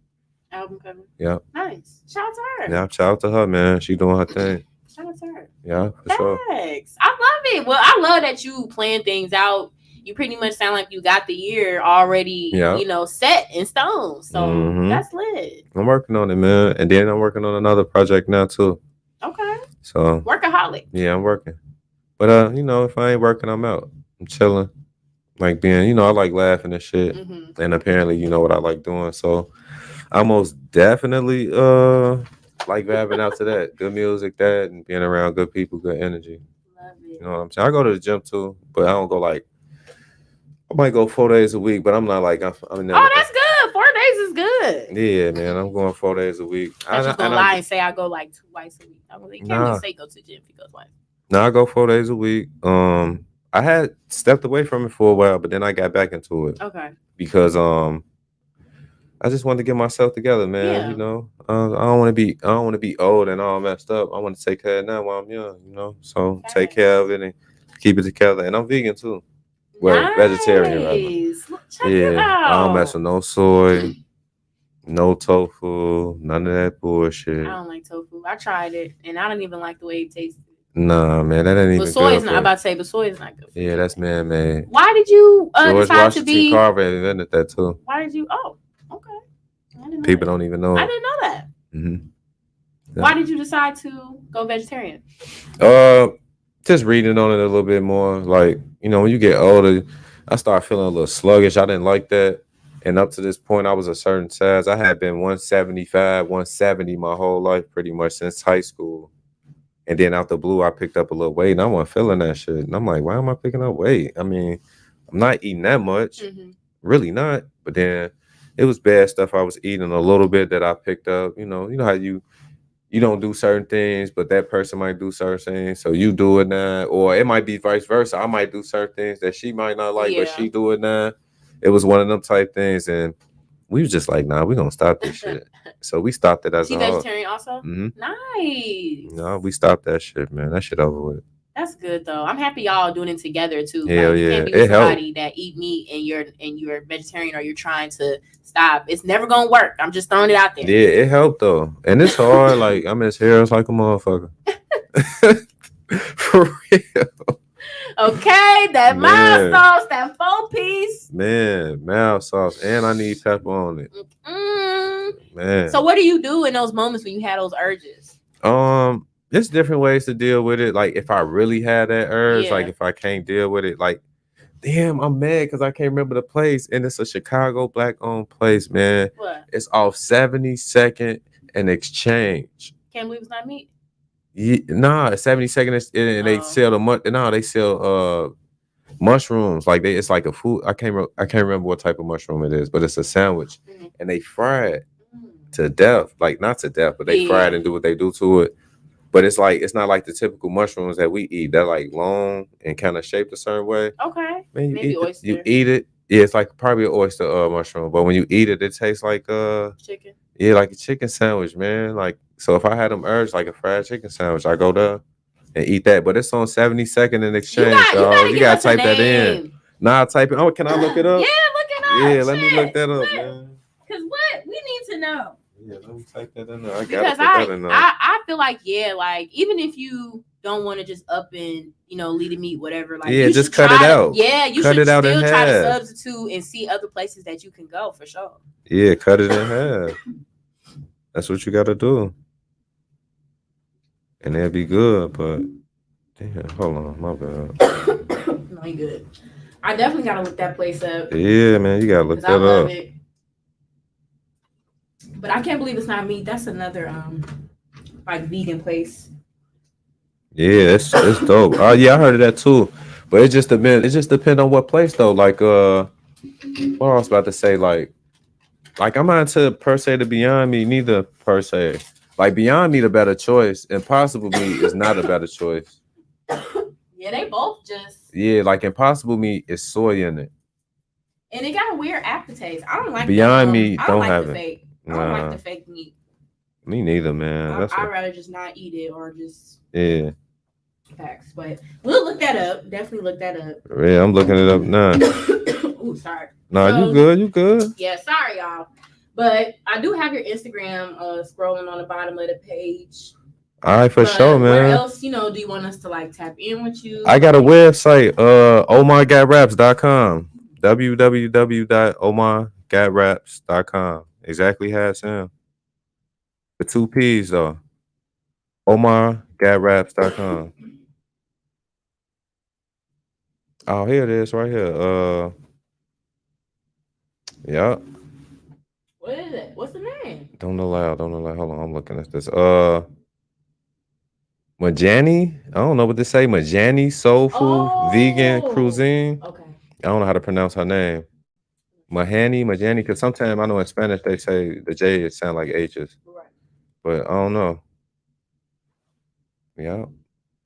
cover. Yeah. Nice. Shout out to her. Yeah, shout out to her, man. She doing her thing. Shout out to her. Yeah, for sure. Thanks. I love it. Well, I love that you plan things out. You pretty much sound like you got the year already, you know, set in stone. So that's lit. I'm working on it, man. And then I'm working on another project now too. Okay. So workaholic. Yeah, I'm working. But you know, if I ain't working, I'm out. I'm chilling. Like being, you know, I like laughing and shit. And apparently, you know what I like doing. So I most definitely like vibing out to that. Good music, that, and being around good people, good energy. Love it. You know what I'm saying? I go to the gym too, but I don't go like, I might go 4 days a week, but I'm not like I'm never, oh, that's good. 4 days is good. Yeah, man. I'm going 4 days a week. I'm just gonna lie and say I go like twice a week. I'm like, you can't just say go to the gym if you go twice. No, I go 4 days a week. I had stepped away from it for a while, but then I got back into it. Okay. Because I just wanted to get myself together, man. Yeah. You know, I don't want to be old and all messed up. I want to take care of it now while I'm young. You know, so take care of it and keep it together. And I'm vegan too. Well, vegetarian. Rather. Check it out. I don't mess with no soy, no tofu, none of that bullshit. I don't like tofu. I tried it, and I don't even like the way it tasted. Nah, man, that ain't even good. Soy is not. I'm about to say, but soy is not good. Yeah, that's man-made. Why did you George decide Washington to be? Carver invented that too. Why did you? Oh, okay. People don't even know. I didn't know that. Yeah. Why did you decide to go vegetarian? Just reading on it a little bit more. Like, you know, when you get older, I start feeling a little sluggish. I didn't like that. And up to this point, I was a certain size. I had been 175, 170 my whole life, pretty much since high school. And then out the blue, I picked up a little weight, and I wasn't feeling that shit. And I'm like, why am I picking up weight? I mean, I'm not eating that much, really not. But then it was bad stuff I was eating a little bit that I picked up. You know how you don't do certain things, but that person might do certain things, so you do it now. Or it might be vice versa. I might do certain things that she might not like, but she do it now. It was one of them type things, and we was just like, nah, we gonna stop this shit. So we stopped it as a whole. She vegetarian also? Nice. No, we stopped that shit, man. That shit over with. That's good though. I'm happy y'all doing it together too. Hell you yeah. can't be with somebody that eat meat and you're vegetarian or you're trying to stop. It's never gonna work. I'm just throwing it out there. Yeah, it helped though. And it's hard. Like I miss hair like a motherfucker. For real. Okay, that mild sauce, that 4-piece. Man, mild sauce. And I need pepper on it. Man. So what do you do in those moments when you had those urges? There's different ways to deal with it. Like if I really had that urge, like if I can't deal with it, like damn, I'm mad because I can't remember the place. And it's a Chicago black-owned place, man. What? It's off 72nd and Exchange. Can't believe it's not meat. Yeah, nah, 72nd and they sell they sell mushrooms. Like it's like a food. I can't remember what type of mushroom it is, but it's a sandwich, and they fry it to death. Like not to death, but they fry it and do what they do to it. But it's not like the typical mushrooms that we eat. They're like long and kind of shaped a certain way. Okay. Man, maybe oyster. You eat it. Yeah, it's like probably an oyster mushroom. But when you eat it, it tastes like chicken. Yeah, like a chicken sandwich, man. Like so, if I had them urge like a fried chicken sandwich, I go there and eat that. But it's on 72nd and Exchange. You gotta type that in. Nah, type it. Oh, can I look it up? Yeah, look it up. Yeah, let me look that up, man. know. Yeah, let me type that in there. I Because gotta put that in there. I feel like, yeah, like even if you don't want to just up and lead the meat, whatever, like Yeah, you just should cut it try out. Yeah, you Cut should it out in still try to half. substitute and see other places that you can go for sure. Yeah, cut it in half. That's what you gotta do. And that'd be good, but damn, hold on, my bad. No, you good. I definitely gotta look that place up. Yeah, man, you gotta look Because I that love up. it. But I can't believe it's not meat. That's another like vegan place. Yeah, it's dope. Oh yeah, I heard of that too. But it just depend on what place though. Like what I was about to say, like I'm not into per se the Beyond Meat neither per se. Like Beyond Meat a better choice. Impossible Meat is not a better choice. Yeah, they both just Yeah, like Impossible Meat is soy in it. And it got a weird aftertaste. I don't like Beyond Meat I don't don't like have the it. fake. I don't like the fake meat. Me neither, man. I'd rather just not eat it or just facts. But we'll look that up. Definitely look that up. Yeah, I'm looking it up now. Ooh, sorry. Nah, you good. Yeah, sorry, y'all. But I do have your Instagram scrolling on the bottom of the page. All right, for sure, man. Where else, do you want us to like tap in with you? I got a website, omargatraps.com. www.omargatraps.com. Exactly how it sounds. The 2 P's though. omargatraps.com. Oh, here it is right here. Yeah. What is it? What's the name? Don't allow. Hold on, I'm looking at this. Majani? I don't know what to say. Majani Soulful Vegan Cuisine. Okay. I don't know how to pronounce her name. Majani, because sometimes I know in Spanish they say the J it sound like H's. Right. But I don't know. Yeah.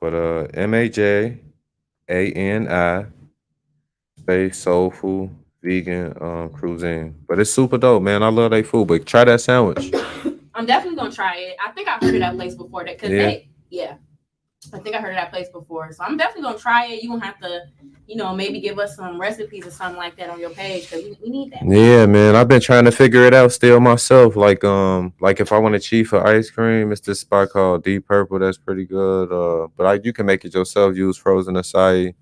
But MAJANI space soulful vegan cuisine. But it's super dope, man. I love their food. But try that sandwich. I'm definitely gonna try it. I think I've heard of that place before. I think I heard of that place before. So I'm definitely gonna try it. You gonna have to, maybe give us some recipes or something like that on your page because we need that. Yeah, man. I've been trying to figure it out still myself. Like if I want to cheat for ice cream, it's this spot called Deep Purple. That's pretty good. But you can make it yourself. Use frozen acai.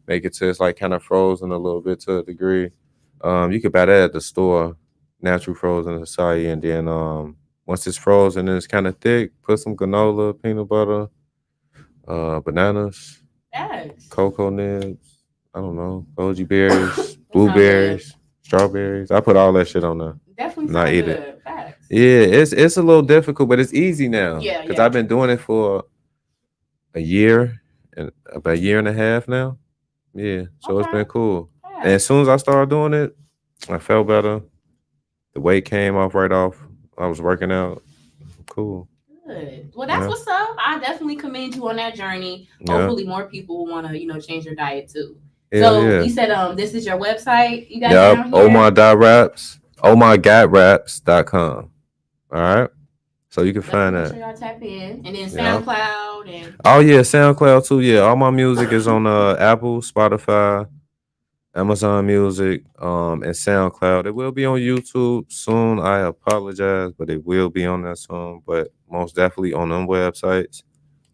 Make it so it's like kind of frozen a little bit to a degree. You could buy that at the store, natural frozen acai, and then once it's frozen and it's kind of thick, put some granola, peanut butter, bananas, cocoa nibs, I don't know, goji berries, blueberries, strawberries. I put all that shit on there. Definitely not eat it. Facts. Yeah, it's a little difficult, but it's easy now. Yeah, because I've been doing it for a year and about a year and a half now. Yeah, so it's been cool. Yeah. And as soon as I started doing it, I felt better. The weight came off right off. I was working out. Cool. Good. Well, that's what's up. I definitely commend you on that journey. Hopefully, more people will want to, change their diet too. You said this is your website. You got down here? Omar.raps. omargatraps.com. All right. So you can find that. Make sure y'all tap in. And then SoundCloud and SoundCloud too. Yeah, all my music is on Apple, Spotify, Amazon Music, and SoundCloud. It will be on YouTube soon. I apologize, but it will be on that soon. But most definitely on them websites.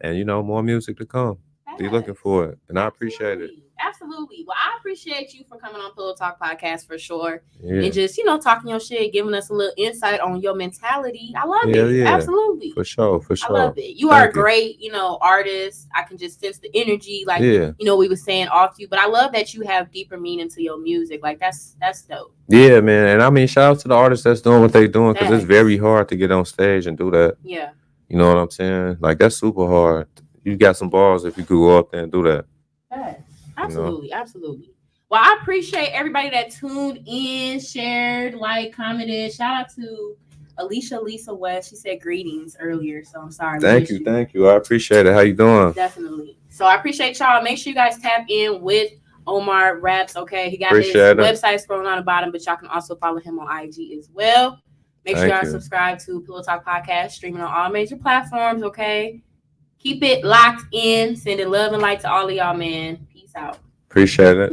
And more music to come. Be looking for it. And I appreciate it. Absolutely. Well, I appreciate you for coming on Pillow Talk Podcast for sure. Yeah. And just, talking your shit, giving us a little insight on your mentality. I love it. Yeah. Absolutely. For sure. I love it. You are a great, artist. I can just sense the energy, like, we were saying off you. But I love that you have deeper meaning to your music. Like, that's dope. Yeah, man. And I mean, shout out to the artists that's doing what they're doing because it's very hard to get on stage and do that. Yeah. You know what I'm saying? Like, that's super hard. You got some balls if you could go up there and do that. Absolutely, absolutely. Well, I appreciate everybody that tuned in, shared, commented. Shout out to Alicia Lisa West. She said greetings earlier, so I'm sorry. Thank you. I appreciate it. How you doing? Definitely. So I appreciate y'all. Make sure you guys tap in with Omar Raps. Okay, he got his website scrolling on the bottom, but y'all can also follow him on IG as well. Make sure y'all subscribe to Pillow Talk Podcast, streaming on all major platforms. Okay, keep it locked in. Sending love and light to all of y'all, man. Out. Appreciate it.